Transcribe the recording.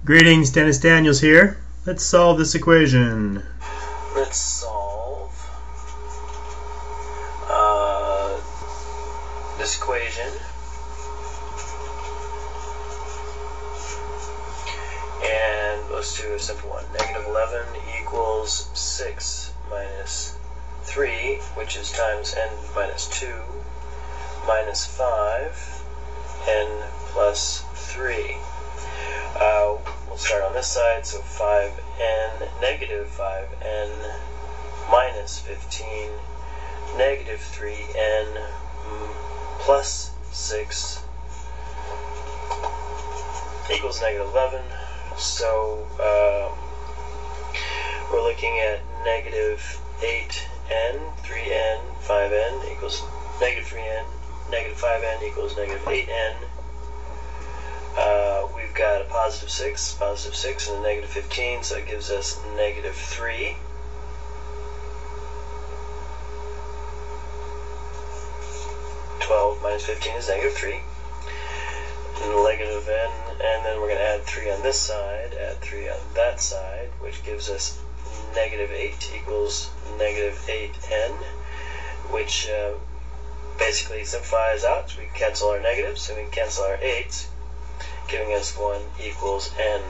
Greetings, Dennis Daniels here. Let's solve this equation. Let's solve this equation. And let's do a simple one. Negative 11 equals 6 minus 3, which is times n minus 2, minus 5, n plus 3. We'll start on this side, so 5n, negative 5n, minus 15, negative 3n, plus 6, equals negative 11. So we're looking at negative 8n, 3n, 5n equals negative 3n, negative 5n equals negative 8n. We've got a positive 6, and a negative 15, so it gives us negative 3. Minus 15 is negative 3. And negative n, and then we're going to add 3 on this side, add 3 on that side, which gives us negative 8 equals negative 8n, which basically simplifies out, so we can cancel our negatives, and we can cancel our 8s, giving us 1 equals n.